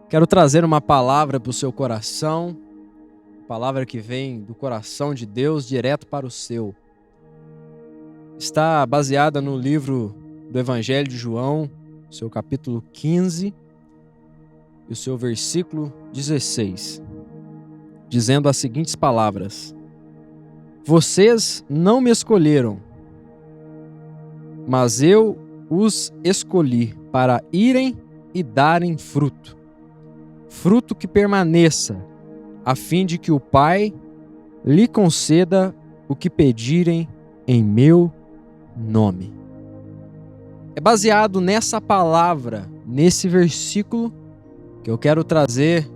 Quero trazer uma palavra para o seu coração, palavra que vem do coração de Deus direto para o seu. Está baseada no livro do Evangelho de João, seu capítulo 15 e o seu versículo 16, dizendo as seguintes palavras: Vocês não me escolheram, mas eu os escolhi para irem e darem fruto que permaneça, a fim de que o Pai lhe conceda o que pedirem em meu nome. É baseado nessa palavra, nesse versículo, que eu quero trazer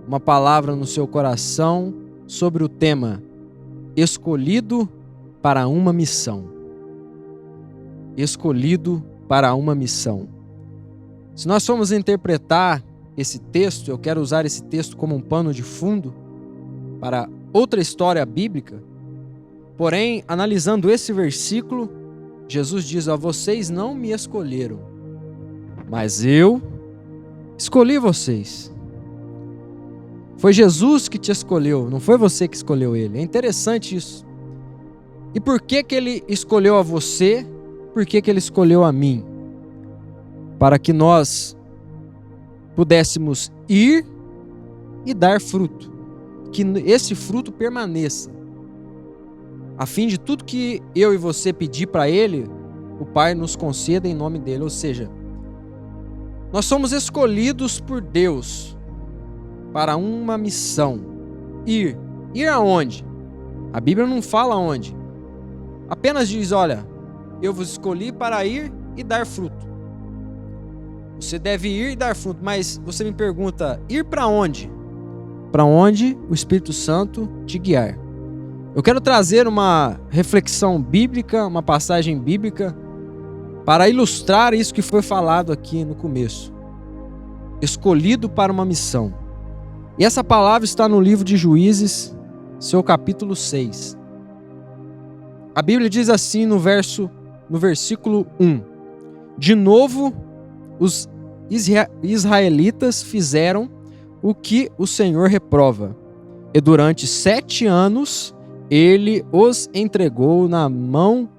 uma palavra no seu coração sobre o tema escolhido para uma missão. Escolhido para uma missão. Se nós formos interpretar esse texto, eu quero usar esse texto como um pano de fundo para outra história bíblica. Porém, analisando esse versículo, Jesus diz: vocês não me escolheram, mas eu escolhi vocês. Foi Jesus que te escolheu, não foi você que escolheu ele. É interessante isso. E por que ele escolheu a você? Por que ele escolheu a mim? Para que nós pudéssemos ir e dar fruto, que esse fruto permaneça, a fim de tudo que eu e você pedir para Ele, o Pai nos conceda em nome dEle. Ou seja, nós somos escolhidos por Deus para uma missão. Ir aonde? A Bíblia não fala aonde, apenas diz: olha, eu vos escolhi para ir e dar fruto. Você deve ir e dar fruto, mas você me pergunta, ir para onde? Para onde o Espírito Santo te guiar. Eu quero trazer uma reflexão bíblica, uma passagem bíblica, para ilustrar isso que foi falado aqui no começo. Escolhido para uma missão. E essa palavra está no livro de Juízes, seu capítulo 6. A Bíblia diz assim no versículo 1. De novo, os israelitas fizeram o que o Senhor reprova, e durante 7 anos ele os entregou na mão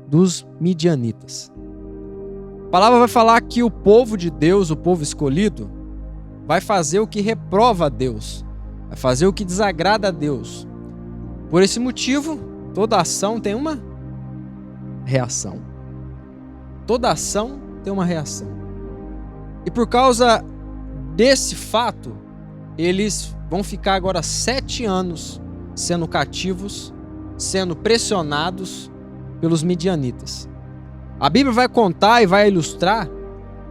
dos midianitas. A palavra vai falar que o povo de Deus, o povo escolhido, vai fazer o que reprova a Deus, vai fazer o que desagrada a Deus. Por esse motivo, toda ação tem uma reação. Toda ação tem uma reação. E por causa desse fato, eles vão ficar agora 7 anos sendo cativos, sendo pressionados pelos midianitas. A Bíblia vai contar e vai ilustrar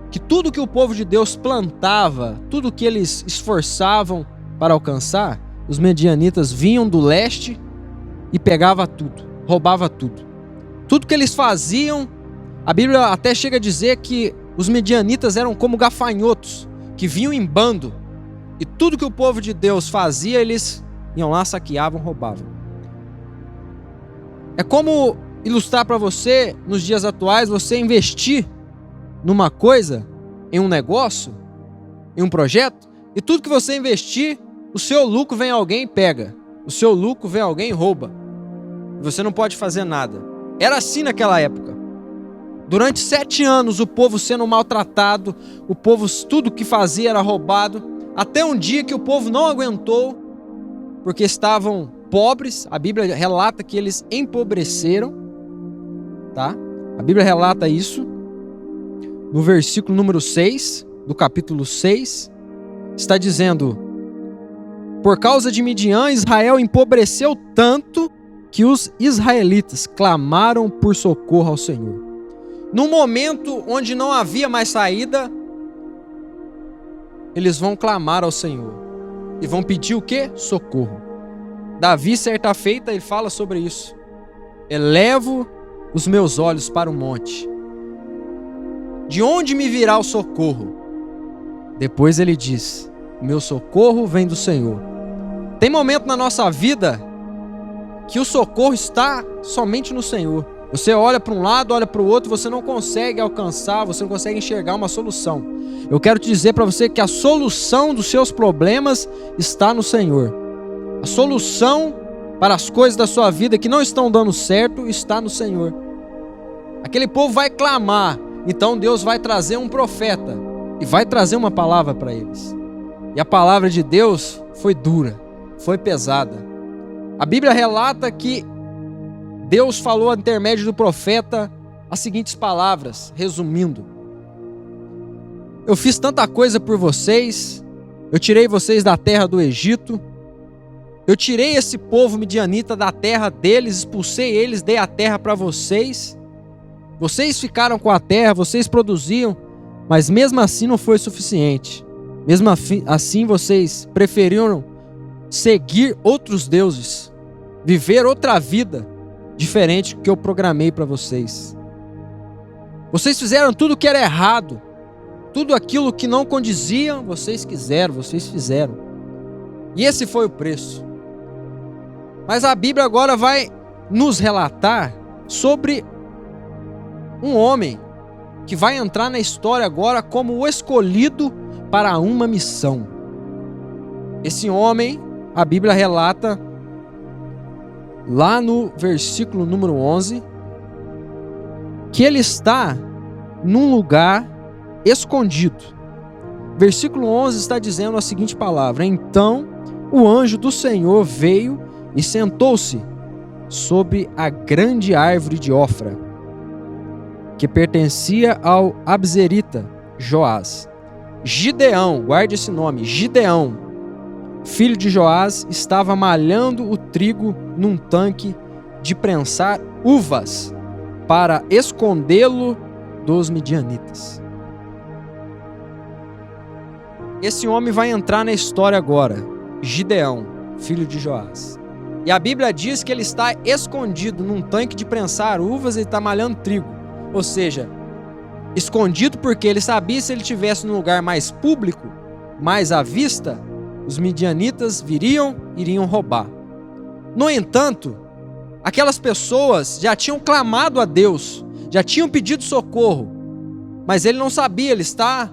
que tudo que o povo de Deus plantava, tudo que eles esforçavam para alcançar, os midianitas vinham do leste e pegavam tudo, roubavam tudo. Tudo que eles faziam, a Bíblia até chega a dizer que os midianitas eram como gafanhotos, que vinham em bando, e tudo que o povo de Deus fazia, eles iam lá, saqueavam, roubavam. É como ilustrar para você, nos dias atuais, você investir numa coisa, em um negócio, em um projeto, e tudo que você investir, o seu lucro vem alguém e pega, o seu lucro vem alguém e rouba, e você não pode fazer nada. Era assim naquela época. Durante 7 anos, o povo sendo maltratado, o povo, tudo que fazia era roubado, até um dia que o povo não aguentou, porque estavam pobres. A Bíblia relata que eles empobreceram, tá? A Bíblia relata isso no versículo número 6, do capítulo 6, está dizendo: Por causa de Midian, Israel empobreceu tanto que os israelitas clamaram por socorro ao Senhor. No momento onde não havia mais saída, eles vão clamar ao Senhor e vão pedir o quê? Socorro. Davi, certa feita, ele fala sobre isso: Elevo os meus olhos para o monte. De onde me virá o socorro? Depois ele diz: o meu socorro vem do Senhor. Tem momento na nossa vida que o socorro está somente no Senhor. Você olha para um lado, olha para o outro, você não consegue alcançar, você não consegue enxergar uma solução. Eu quero te dizer para você que a solução dos seus problemas está no Senhor. A solução para as coisas da sua vida que não estão dando certo está no Senhor. Aquele povo vai clamar, então Deus vai trazer um profeta e vai trazer uma palavra para eles. E a palavra de Deus foi dura, foi pesada. A Bíblia relata que Deus falou por intermédio do profeta as seguintes palavras, resumindo: eu fiz tanta coisa por vocês, eu tirei vocês da terra do Egito, eu tirei esse povo midianita da terra deles, expulsei eles, dei a terra para vocês, vocês ficaram com a terra, vocês produziam, mas mesmo assim não foi suficiente. Mesmo assim vocês preferiram seguir outros deuses, viver outra vida diferente do que eu programei para vocês. Vocês fizeram tudo que era errado, tudo aquilo que não condizia, vocês quiseram, vocês fizeram. E esse foi o preço. Mas a Bíblia agora vai nos relatar sobre um homem que vai entrar na história agora como o escolhido para uma missão. Esse homem, a Bíblia relata lá no versículo número 11, que ele está num lugar escondido. Versículo 11 está dizendo a seguinte palavra: então o anjo do Senhor veio e sentou-se sobre a grande árvore de Ofra, que pertencia ao abzerita Joás. Gideão, guarde esse nome, Gideão, filho de Joás, estava malhando o trigo num tanque de prensar uvas para escondê-lo dos midianitas. Esse homem vai entrar na história agora, Gideão, filho de Joás. E a Bíblia diz que ele está escondido num tanque de prensar uvas e está malhando trigo. Ou seja, escondido porque ele sabia que se ele estivesse num lugar mais público, mais à vista, os midianitas iriam roubar. No entanto, aquelas pessoas já tinham clamado a Deus, já tinham pedido socorro, mas ele não sabia, ele está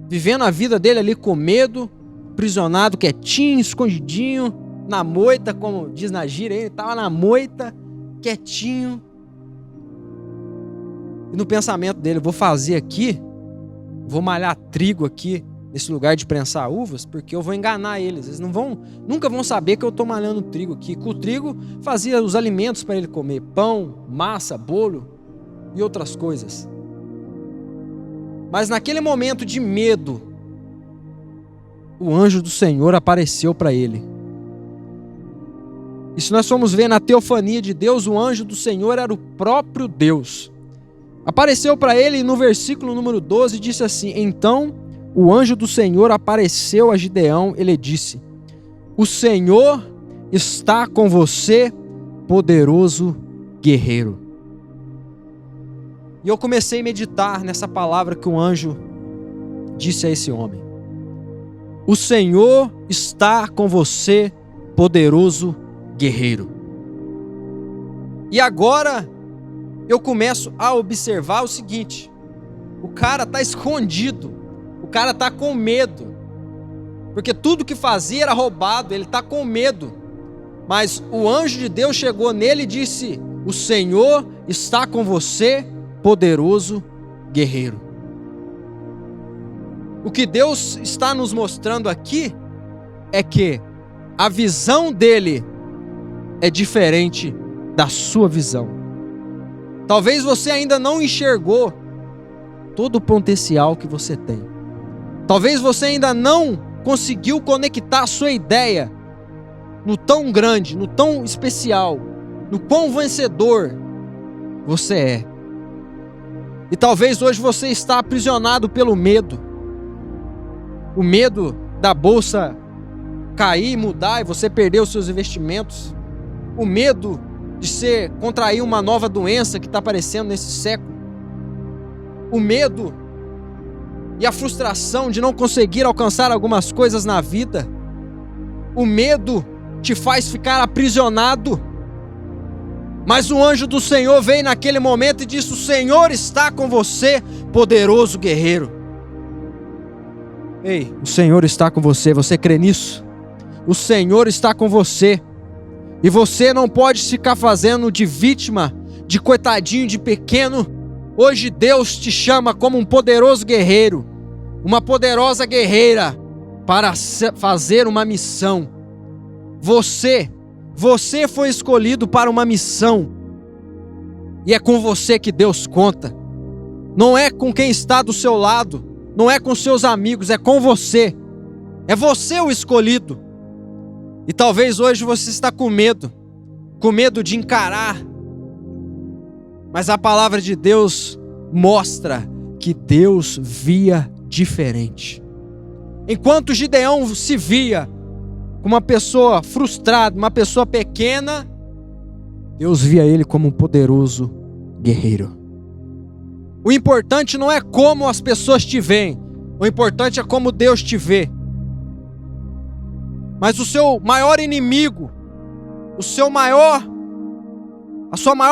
vivendo a vida dele ali com medo, aprisionado, quietinho, escondidinho, na moita, como diz na gíria, ele estava na moita, quietinho. E no pensamento dele, vou fazer aqui, vou malhar trigo aqui, nesse lugar de prensar uvas, porque eu vou enganar eles. Eles nunca vão saber que eu estou malhando trigo aqui. Com o trigo fazia os alimentos para ele comer, pão, massa, bolo e outras coisas. Mas naquele momento de medo, o anjo do Senhor apareceu para ele. E se nós formos ver na teofania de Deus, o anjo do Senhor era o próprio Deus. Apareceu para ele e no versículo número 12 disse assim: então o anjo do Senhor apareceu a Gideão, ele disse: o Senhor está com você, poderoso guerreiro. E eu comecei a meditar nessa palavra que o anjo disse a esse homem. O Senhor está com você, poderoso guerreiro. E agora eu começo a observar o seguinte: o cara está escondido, o cara está com medo, porque tudo que fazia era roubado, ele está com medo. Mas o anjo de Deus chegou nele e disse: o Senhor está com você, poderoso guerreiro. O que Deus está nos mostrando aqui é que a visão dele é diferente da sua visão. Talvez você ainda não enxergou todo o potencial que você tem. Talvez você ainda não conseguiu conectar a sua ideia no tão grande, no tão especial, no quão vencedor você é. E talvez hoje você está aprisionado pelo medo. O medo da bolsa cair, mudar e você perder os seus investimentos. O medo de contrair uma nova doença que está aparecendo nesse século. O medo e a frustração de não conseguir alcançar algumas coisas na vida. O medo te faz ficar aprisionado. Mas o anjo do Senhor veio naquele momento e disse: o Senhor está com você, poderoso guerreiro. Ei, o Senhor está com você, você crê nisso? O Senhor está com você. E você não pode ficar fazendo de vítima, de coitadinho, de pequeno. Hoje Deus te chama como um poderoso guerreiro, uma poderosa guerreira, para fazer uma missão. Você foi escolhido para uma missão. E é com você que Deus conta. Não é com quem está do seu lado, não é com seus amigos, é com você. É você o escolhido. E talvez hoje você está com medo de encarar. Mas a palavra de Deus mostra que Deus via diferente. Enquanto Gideão se via como uma pessoa frustrada, uma pessoa pequena, Deus via ele como um poderoso guerreiro. O importante não é como as pessoas te veem, o importante é como Deus te vê. Mas o seu maior inimigo, a sua maior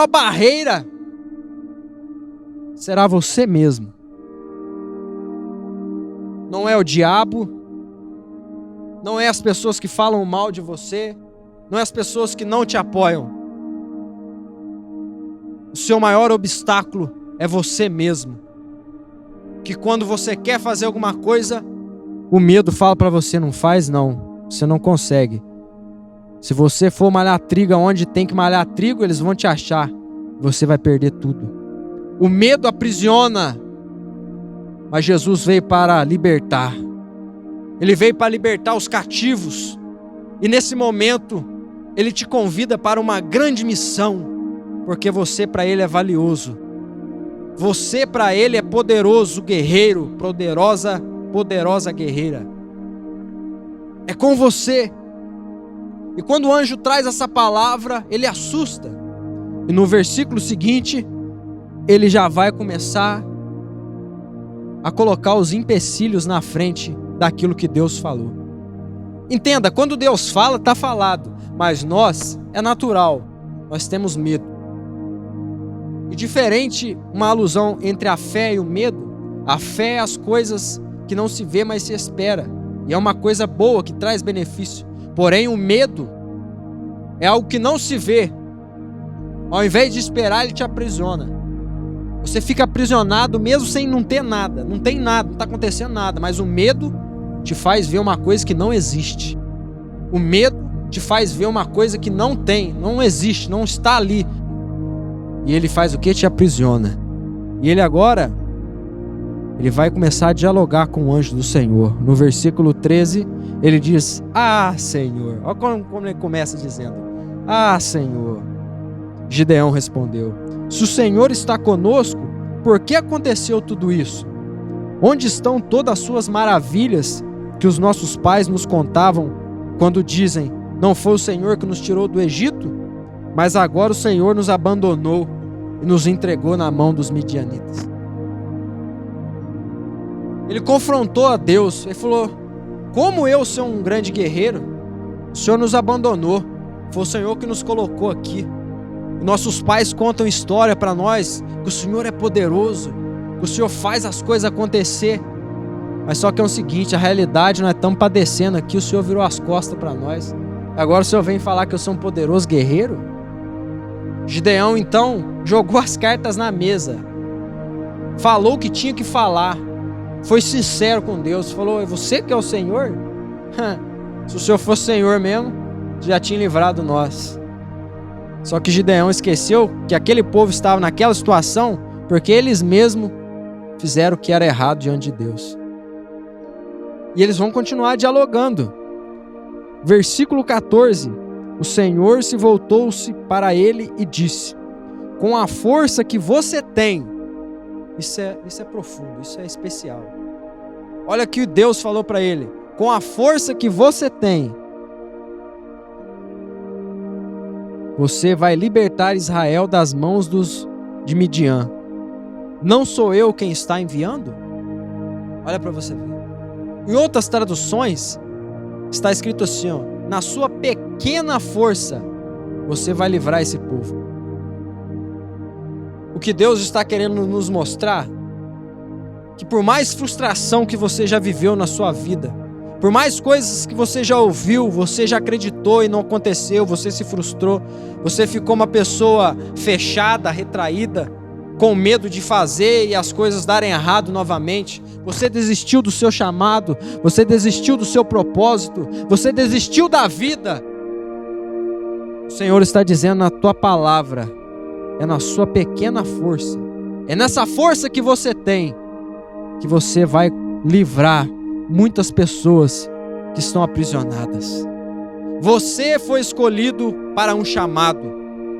barreira, será você mesmo. Não é o diabo, não é as pessoas que falam mal de você, não é as pessoas que não te apoiam. O seu maior obstáculo é você mesmo. Que quando você quer fazer alguma coisa, o medo fala para você: não faz não, você não consegue. Se você for malhar trigo onde tem que malhar trigo, eles vão te achar, você vai perder tudo. O medo aprisiona, mas Jesus veio para libertar. Ele veio para libertar os cativos. E nesse momento, Ele te convida para uma grande missão, porque você para Ele é valioso. Você para Ele é poderoso guerreiro, poderosa guerreira. É com você. E quando o anjo traz essa palavra, ele assusta. E no versículo seguinte, ele já vai começar a colocar os empecilhos na frente daquilo que Deus falou. Entenda, quando Deus fala, está falado. Mas nós, é natural, nós temos medo. E diferente uma alusão entre a fé e o medo, a fé é as coisas que não se vê, mas se espera. E é uma coisa boa, que traz benefício. Porém, o medo é algo que não se vê. Ao invés de esperar, ele te aprisiona. Você fica aprisionado mesmo sem não ter nada. Não tem nada, não está acontecendo nada. Mas o medo te faz ver uma coisa que não existe. O medo te faz ver uma coisa que não tem, não existe, não está ali. E ele faz o que? Te aprisiona. E ele agora, ele vai começar a dialogar com o anjo do Senhor. No versículo 13, ele diz: ah, Senhor. Olha como ele começa dizendo: ah, Senhor. Gideão respondeu: se o Senhor está conosco, por que aconteceu tudo isso? Onde estão todas as suas maravilhas que os nossos pais nos contavam quando dizem: não foi o Senhor que nos tirou do Egito? Mas agora o Senhor nos abandonou e nos entregou na mão dos midianitas. Ele confrontou a Deus. Ele falou: como eu sou um grande guerreiro, o Senhor nos abandonou. Foi o Senhor que nos colocou aqui. E nossos pais contam história para nós que o Senhor é poderoso, que o Senhor faz as coisas acontecer. Mas só que é o seguinte, a realidade, nós estamos padecendo aqui, o Senhor virou as costas para nós. Agora o Senhor vem falar que eu sou um poderoso guerreiro? Gideão então jogou as cartas na mesa, falou o que tinha que falar, foi sincero com Deus, falou: é você que é o Senhor? Se o Senhor fosse Senhor mesmo, já tinha livrado nós. Só que Gideão esqueceu que aquele povo estava naquela situação porque eles mesmos fizeram o que era errado diante de Deus. E eles vão continuar dialogando. Versículo 14. O Senhor se voltou-se para ele e disse: com a força que você tem. Isso é profundo, isso é especial. Olha que Deus falou para ele: com a força que você tem, você vai libertar Israel das mãos de Midian. Não sou eu quem está enviando? Olha para você ver. Em outras traduções, está escrito assim: ó, na sua pequena força, você vai livrar esse povo. que Deus está querendo nos mostrar? Que por mais frustração que você já viveu na sua vida, por mais coisas que você já ouviu, você já acreditou e não aconteceu, você se frustrou, você ficou uma pessoa fechada, retraída, com medo de fazer e as coisas darem errado novamente, você desistiu do seu chamado, você desistiu do seu propósito, você desistiu da vida. O Senhor está dizendo na tua palavra, é na sua pequena força, é nessa força que você tem, que você vai livrar muitas pessoas que estão aprisionadas. Você foi escolhido para um chamado.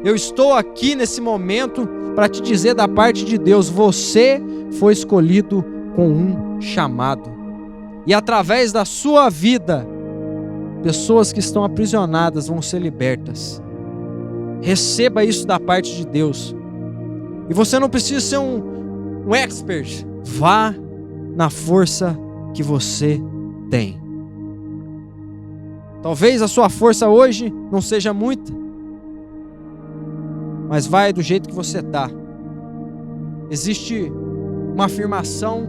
Eu estou aqui nesse momento para te dizer da parte de Deus, você foi escolhido com um chamado. E através da sua vida, pessoas que estão aprisionadas vão ser libertas. Receba isso da parte de Deus. E você não precisa ser um expert. Vá na força que você tem. Talvez a sua força hoje não seja muita, mas vai do jeito que você está. Existe uma afirmação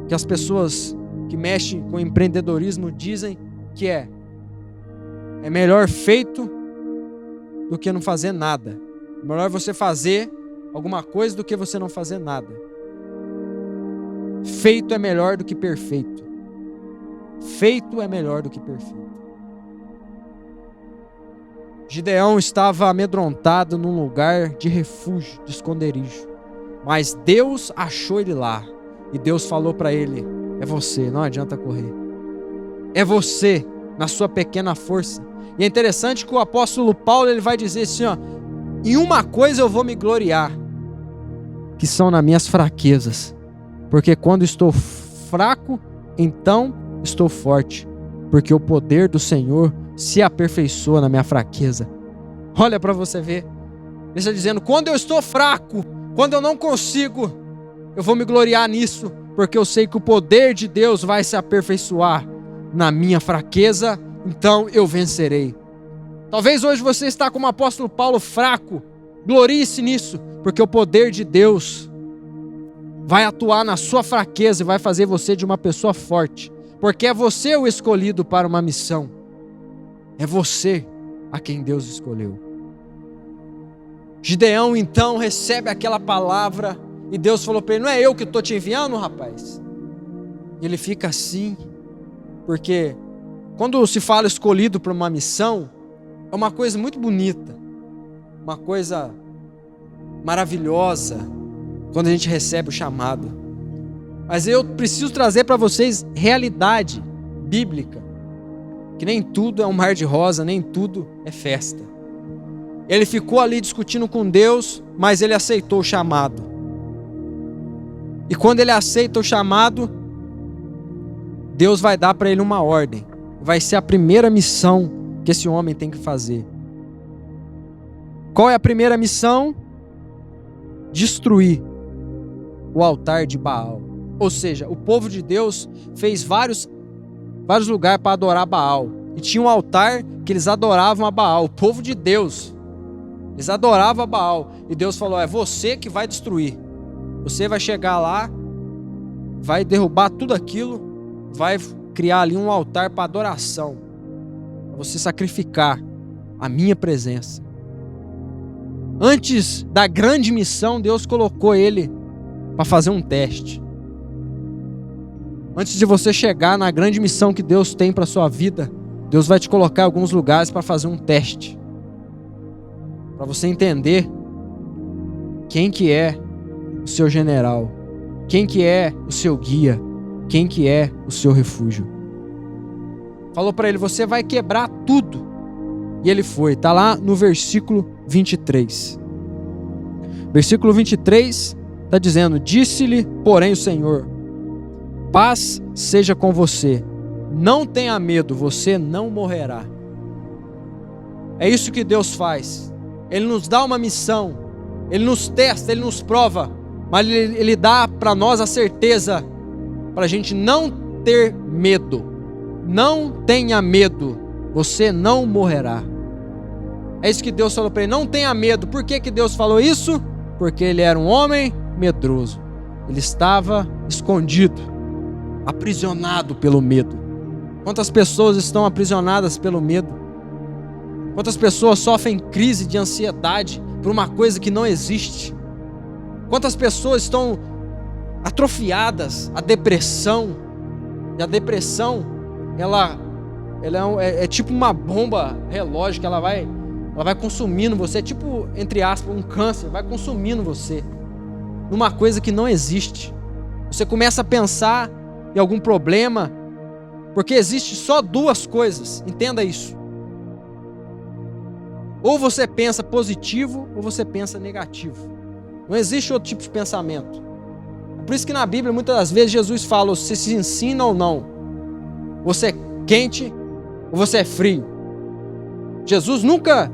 que as pessoas que mexem com empreendedorismo dizem que é melhor feito do que não fazer nada. É melhor você fazer alguma coisa do que você não fazer nada. Feito é melhor do que perfeito. Feito é melhor do que perfeito. Gideão estava amedrontado num lugar de refúgio, de esconderijo. Mas Deus achou ele lá. E Deus falou para ele, é você, não adianta correr. É você, na sua pequena força. E é interessante que o apóstolo Paulo ele vai dizer assim, ó, em uma coisa eu vou me gloriar, que são nas minhas fraquezas. Porque quando estou fraco, então estou forte. Porque o poder do Senhor se aperfeiçoa na minha fraqueza. Olha para você ver. Ele está dizendo, quando eu estou fraco, quando eu não consigo, eu vou me gloriar nisso. Porque eu sei que o poder de Deus vai se aperfeiçoar na minha fraqueza, então eu vencerei. Talvez hoje você está como o apóstolo Paulo fraco. Glorie-se nisso, porque o poder de Deus vai atuar na sua fraqueza e vai fazer você de uma pessoa forte. Porque é você o escolhido para uma missão. É você a quem Deus escolheu. Gideão então recebe aquela palavra e Deus falou para ele, não é eu que estou te enviando, rapaz? E ele fica assim, porque quando se fala escolhido para uma missão, é uma coisa muito bonita, uma coisa maravilhosa, quando a gente recebe o chamado. Mas eu preciso trazer para vocês realidade bíblica, que nem tudo é um mar de rosa, nem tudo é festa. Ele ficou ali discutindo com Deus, mas ele aceitou o chamado. E quando ele aceita o chamado, Deus vai dar para ele uma ordem. Vai ser a primeira missão que esse homem tem que fazer. Qual é a primeira missão? Destruir o altar de Baal. Ou seja, o povo de Deus fez vários lugares para adorar Baal. E tinha um altar que eles adoravam a Baal. O povo de Deus, eles adoravam a Baal. E Deus falou, é você que vai destruir. Você vai chegar lá, vai derrubar tudo aquilo, vai criar ali um altar para adoração. Para você sacrificar a minha presença. Antes da grande missão, Deus colocou ele para fazer um teste. Antes de você chegar na grande missão que Deus tem para a sua vida, Deus vai te colocar em alguns lugares para fazer um teste. Para você entender quem que é o seu general, quem que é o seu guia, quem que é o seu refúgio. Falou para ele, você vai quebrar tudo. E ele foi, está lá no versículo 23. Versículo 23 está dizendo, disse-lhe, porém, o Senhor, paz seja com você, não tenha medo, você não morrerá. É isso que Deus faz. Ele nos dá uma missão, Ele nos testa, Ele nos prova, mas Ele dá para nós a certeza, para a gente não ter medo. Não tenha medo, você não morrerá. É isso que Deus falou para ele, não tenha medo. Por que Deus falou isso? porque ele era um homem medroso. Ele estava escondido, aprisionado pelo medo. Quantas pessoas estão aprisionadas pelo medo? Quantas pessoas sofrem crise de ansiedade por uma coisa que não existe? Quantas pessoas estão atrofiadas à depressão? E a depressão, ela é tipo uma bomba relógio que ela vai consumindo você. É tipo, entre aspas, um câncer, vai consumindo você numa coisa que não existe. Você começa a pensar em algum problema, porque existe só duas coisas, entenda isso. Ou você pensa positivo, ou você pensa negativo. Não existe outro tipo de pensamento. É por isso que na Bíblia, muitas das vezes, Jesus fala, você se ensina ou não. Você é quente ou você é frio. Jesus nunca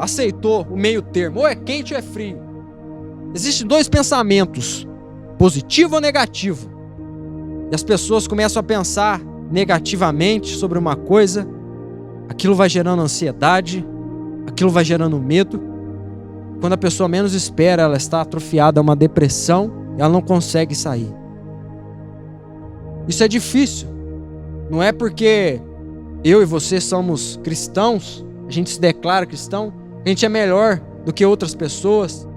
aceitou o meio termo, ou é quente ou é frio. Existem dois pensamentos, positivo ou negativo. E as pessoas começam a pensar negativamente sobre uma coisa, aquilo vai gerando ansiedade, aquilo vai gerando medo. Quando a pessoa menos espera, ela está atrofiada a uma depressão e ela não consegue sair. Isso é difícil. Não é porque eu e você somos cristãos, a gente se declara cristão, a gente é melhor do que outras pessoas.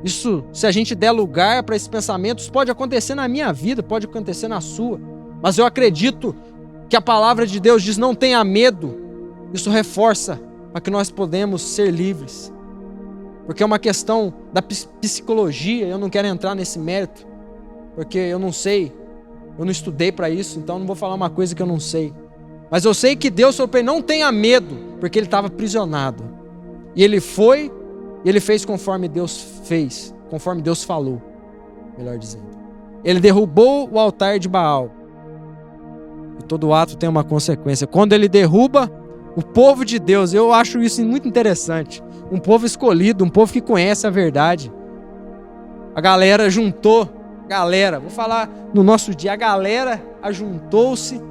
Isso, se a gente der lugar para esses pensamentos, pode acontecer na minha vida, pode acontecer na sua. Mas eu acredito que a palavra de Deus diz, não tenha medo. Isso reforça para que nós podemos ser livres. Porque é uma questão da psicologia, eu não quero entrar nesse mérito, porque eu não sei, eu não estudei para isso, então não vou falar uma coisa que eu não sei. Mas eu sei que Deus falou para ele, não tenha medo, porque ele estava aprisionado. E ele foi, e ele fez conforme Deus fez, conforme Deus falou, melhor dizendo. Ele derrubou o altar de Baal. E todo ato tem uma consequência. Quando ele derruba o povo de Deus, eu acho isso muito interessante. Um povo escolhido, um povo que conhece a verdade. A galera juntou, vou falar no nosso dia, a galera ajuntou-se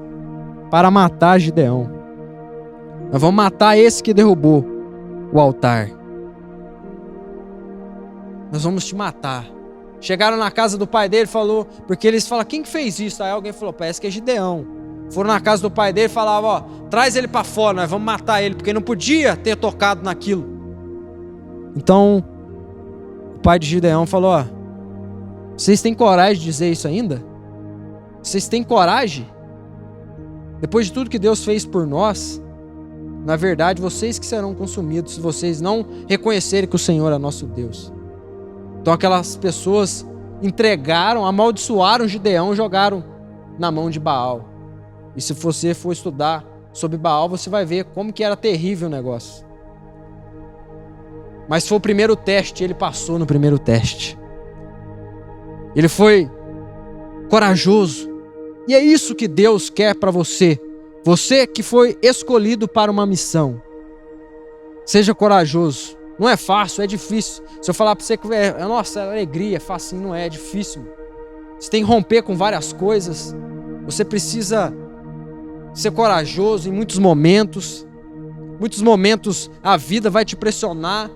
para matar Gideão. Nós vamos matar esse que derrubou o altar. Nós vamos te matar. Chegaram na casa do pai dele, falou, porque eles falam, quem que fez isso? Aí alguém falou, parece que é Gideão. Foram na casa do pai dele e falavam, ó, traz ele para fora, nós vamos matar ele, porque não podia ter tocado naquilo. Então, o pai de Gideão falou, ó, vocês têm coragem de dizer isso ainda? Vocês têm coragem? Depois de tudo que Deus fez por nós, na verdade, vocês que serão consumidos se vocês não reconhecerem que o Senhor é nosso Deus. Então aquelas pessoas entregaram, amaldiçoaram Gideão e jogaram na mão de Baal. E se você for estudar sobre Baal, você vai ver como que era terrível o negócio. Mas foi o primeiro teste, ele passou no primeiro teste. Ele foi corajoso. E é isso que Deus quer para você. Você que foi escolhido para uma missão. Seja corajoso. Não é fácil, é difícil. Se eu falar para você que nossa, é alegria, é fácil, não é difícil. Você tem que romper com várias coisas. Você precisa ser corajoso em muitos momentos. Muitos momentos a vida vai te pressionar.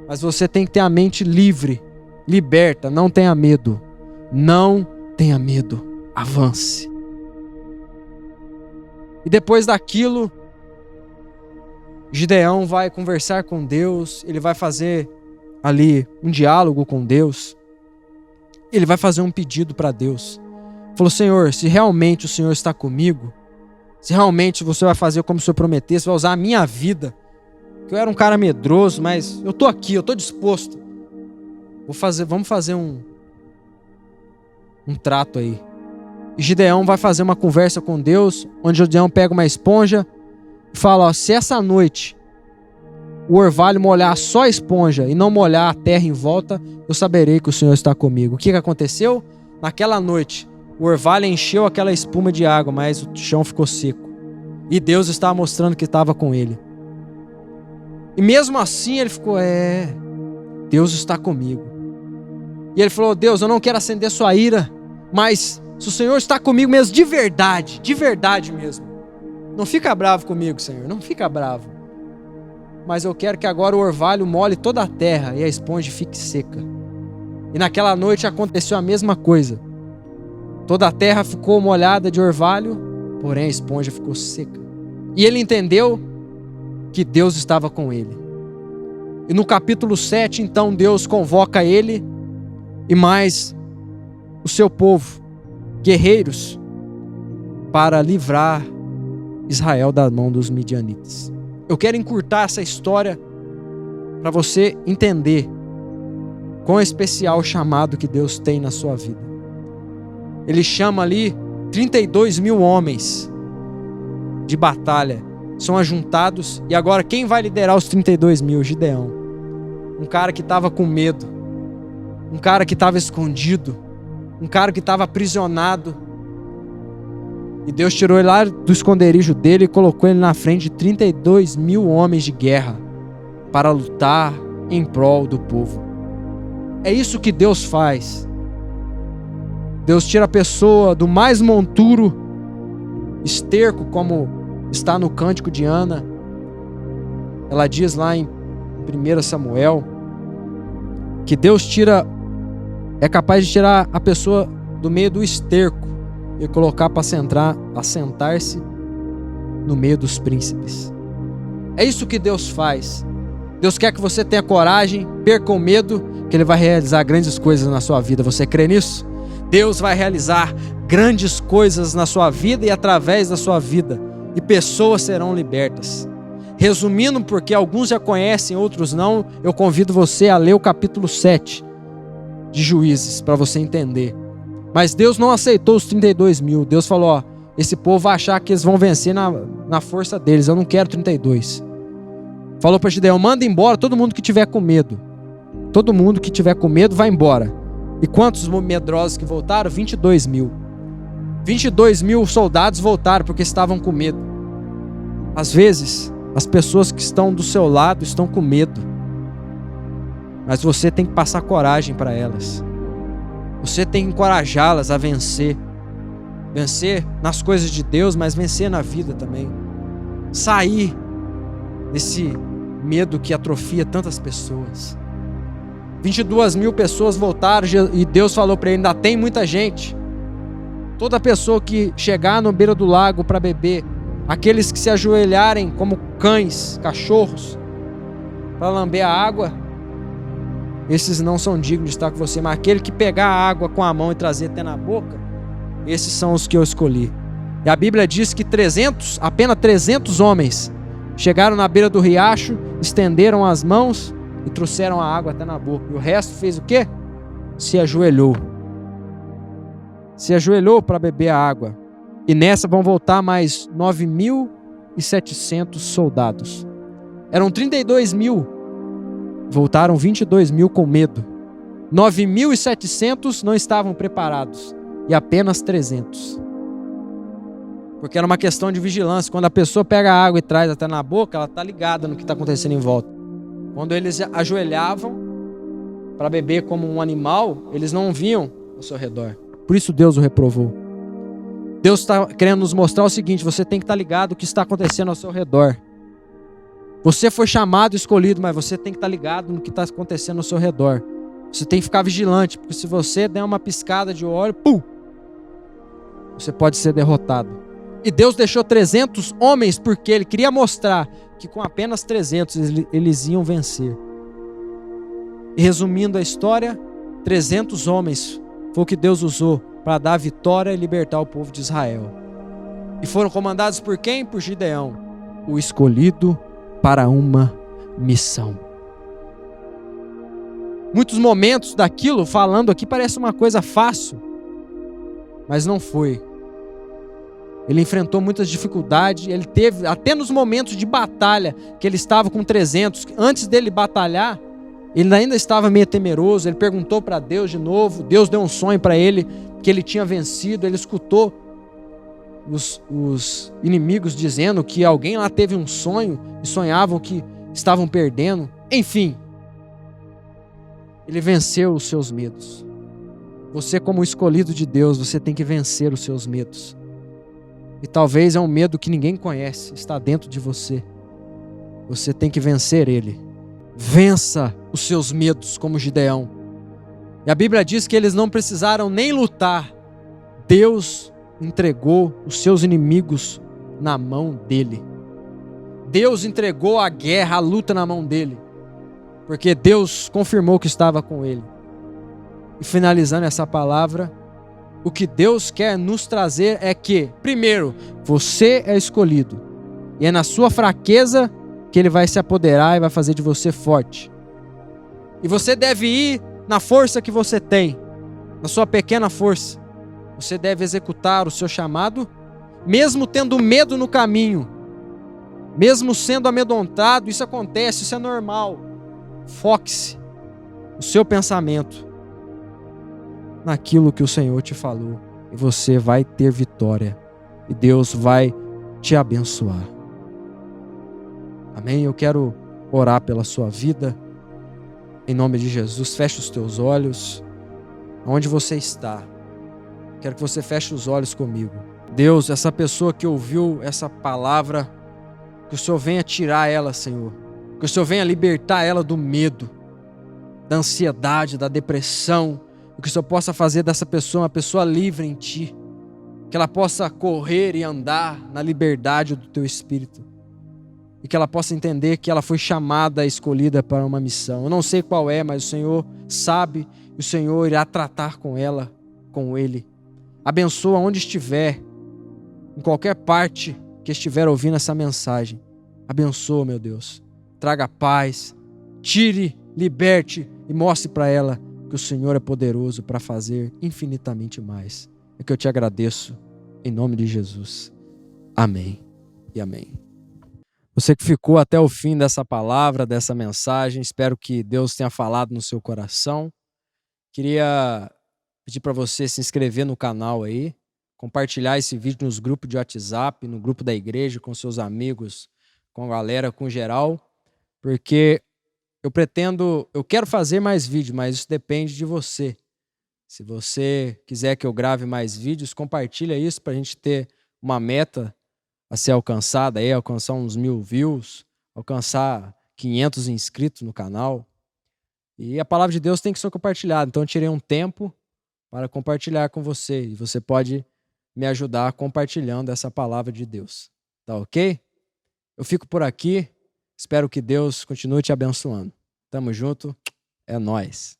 Mas você tem que ter a mente livre, liberta, não tenha medo. Não tenha medo. Avance. E depois daquilo, Gideão vai conversar com Deus, ele vai fazer ali um diálogo com Deus, ele vai fazer um pedido para Deus. Falou, Senhor, se realmente o Senhor está comigo, se realmente você vai fazer como o Senhor prometeu, você vai usar a minha vida, que eu era um cara medroso, mas eu estou aqui, eu estou disposto. Vamos fazer um trato aí. E Gideão vai fazer uma conversa com Deus, onde Gideão pega uma esponja e fala, ó, se essa noite o orvalho molhar só a esponja e não molhar a terra em volta, eu saberei que o Senhor está comigo. O que aconteceu? Naquela noite, o orvalho encheu aquela espuma de água, mas o chão ficou seco. E Deus estava mostrando que estava com ele. E mesmo assim ele ficou, Deus está comigo. E ele falou, Deus, eu não quero acender sua ira, mas se o Senhor está comigo mesmo, de verdade mesmo, não fica bravo comigo, Senhor, não fica bravo. mas eu quero que agora o orvalho molhe toda a terra e a esponja fique seca. E naquela noite aconteceu a mesma coisa. Toda a terra ficou molhada de orvalho, porém a esponja ficou seca. E ele entendeu que Deus estava com ele. E no capítulo 7, então, Deus convoca ele e mais o seu povo, guerreiros, para livrar Israel da mão dos midianitas. Eu quero encurtar essa história para você entender quão especial o chamado que Deus tem na sua vida. Ele chama ali 32 mil homens de batalha, são ajuntados, e agora quem vai liderar os 32 mil? Gideão. Um cara que estava com medo, um cara que estava escondido, um cara que estava aprisionado, e Deus tirou ele lá do esconderijo dele e colocou ele na frente de 32 mil homens de guerra para lutar em prol do povo. É isso que Deus faz. Deus tira a pessoa do mais monturo, esterco, como está no cântico de Ana. Ela diz lá em 1 Samuel que Deus é capaz de tirar a pessoa do meio do esterco e colocar para assentar-se no meio dos príncipes. É isso que Deus faz. Deus quer que você tenha coragem, perca o medo, que Ele vai realizar grandes coisas na sua vida. Você crê nisso? Deus vai realizar grandes coisas na sua vida e através da sua vida, e pessoas serão libertas. Resumindo, porque alguns já conhecem, outros não, eu convido você a ler o capítulo 7 de Juízes, para você entender. Mas Deus não aceitou os 32 mil. Deus falou, ó, esse povo vai achar que eles vão vencer na força deles, eu não quero 32. Falou para Gideão, manda embora todo mundo que tiver com medo. Todo mundo que tiver com medo vai embora. E quantos medrosos que voltaram? 22 mil. 22 mil soldados voltaram porque estavam com medo. Às vezes, as pessoas que estão do seu lado estão com medo. Mas você tem que passar coragem para elas. Você tem que encorajá-las a vencer. Vencer nas coisas de Deus, mas vencer na vida também. Sair desse medo que atrofia tantas pessoas. 22 mil pessoas voltaram e Deus falou para ele, ainda tem muita gente. Toda pessoa que chegar no beira do lago para beber, aqueles que se ajoelharem como cães, cachorros, para lamber a água, esses não são dignos de estar com você, mas aquele que pegar a água com a mão e trazer até na boca, esses são os que eu escolhi. E a Bíblia diz que apenas 300 homens chegaram na beira do riacho, estenderam as mãos e trouxeram a água até na boca. E o resto fez o quê? Se ajoelhou. Se ajoelhou para beber a água. E nessa vão voltar mais 9.700 soldados. Eram 32 mil. Voltaram 22 mil com medo. 9.700 não estavam preparados. E apenas 300. Porque era uma questão de vigilância. Quando a pessoa pega a água e traz até na boca, ela está ligada no que está acontecendo em volta. Quando eles ajoelhavam para beber como um animal, eles não viam ao seu redor. Por isso Deus o reprovou. Deus está querendo nos mostrar o seguinte: você tem que estar ligado no que está acontecendo ao seu redor. Você foi chamado e escolhido, mas você tem que estar ligado no que está acontecendo ao seu redor. Você tem que ficar vigilante, porque se você der uma piscada de olho, pum, você pode ser derrotado. E Deus deixou 300 homens porque Ele queria mostrar que com apenas 300 eles iam vencer. E resumindo a história, 300 homens foi o que Deus usou para dar a vitória e libertar o povo de Israel. E foram comandados por quem? Por Gideão, o escolhido para uma missão. Muitos momentos daquilo, falando aqui, parece uma coisa fácil, mas não foi. Ele enfrentou muitas dificuldades, ele teve, até nos momentos de batalha, que ele estava com 300, antes dele batalhar, ele ainda estava meio temeroso, ele perguntou para Deus de novo, Deus deu um sonho para ele, que ele tinha vencido, ele escutou os inimigos dizendo que alguém lá teve um sonho, e sonhavam que estavam perdendo, enfim, ele venceu os seus medos. Você, como escolhido de Deus, você tem que vencer os seus medos. E talvez é um medo que ninguém conhece, está dentro de você. você tem que vencer ele. Vença os seus medos como Gideão. E a Bíblia diz que eles não precisaram nem lutar. Deus entregou os seus inimigos na mão dele. Deus entregou a guerra, a luta na mão dele. Porque Deus confirmou que estava com ele. E finalizando essa palavra, o que Deus quer nos trazer é que, primeiro, você é escolhido. E é na sua fraqueza que Ele vai se apoderar e vai fazer de você forte. E você deve ir na força que você tem, na sua pequena força. Você deve executar o seu chamado, mesmo tendo medo no caminho, mesmo sendo amedrontado. Isso acontece, isso é normal. Foque-se o seu pensamento naquilo que o Senhor te falou, e você vai ter vitória, e Deus vai te abençoar. Amém? Eu quero orar pela sua vida, em nome de Jesus. Feche os teus olhos, onde você está. Quero que você feche os olhos comigo. Deus, essa pessoa que ouviu essa palavra, que o Senhor venha tirar ela, Senhor. Que o Senhor venha libertar ela do medo, da ansiedade, da depressão. Que o Senhor possa fazer dessa pessoa uma pessoa livre em Ti. Que ela possa correr e andar na liberdade do Teu Espírito. E que ela possa entender que ela foi chamada, escolhida para uma missão. Eu não sei qual é, mas o Senhor sabe. E o Senhor irá tratar com ela, com ele. Abençoa onde estiver, em qualquer parte que estiver ouvindo essa mensagem. Abençoa, meu Deus. Traga paz, tire, liberte e mostre para ela que o Senhor é poderoso para fazer infinitamente mais. É que eu te agradeço, em nome de Jesus. Amém e amém. Você que ficou até o fim dessa palavra, dessa mensagem, espero que Deus tenha falado no seu coração. Queria pedir para você se inscrever no canal aí, compartilhar esse vídeo nos grupos de WhatsApp, no grupo da igreja, com seus amigos, com a galera, com geral, porque eu quero fazer mais vídeos, mas isso depende de você. Se você quiser que eu grave mais vídeos, compartilha isso para a gente ter uma meta a ser alcançada, aí, alcançar uns 1000 views, alcançar 500 inscritos no canal. E a palavra de Deus tem que ser compartilhada. Então eu tirei um tempo para compartilhar com você. E você pode me ajudar compartilhando essa palavra de Deus. Tá ok? Eu fico por aqui. Espero que Deus continue te abençoando. Tamo junto. É nóis.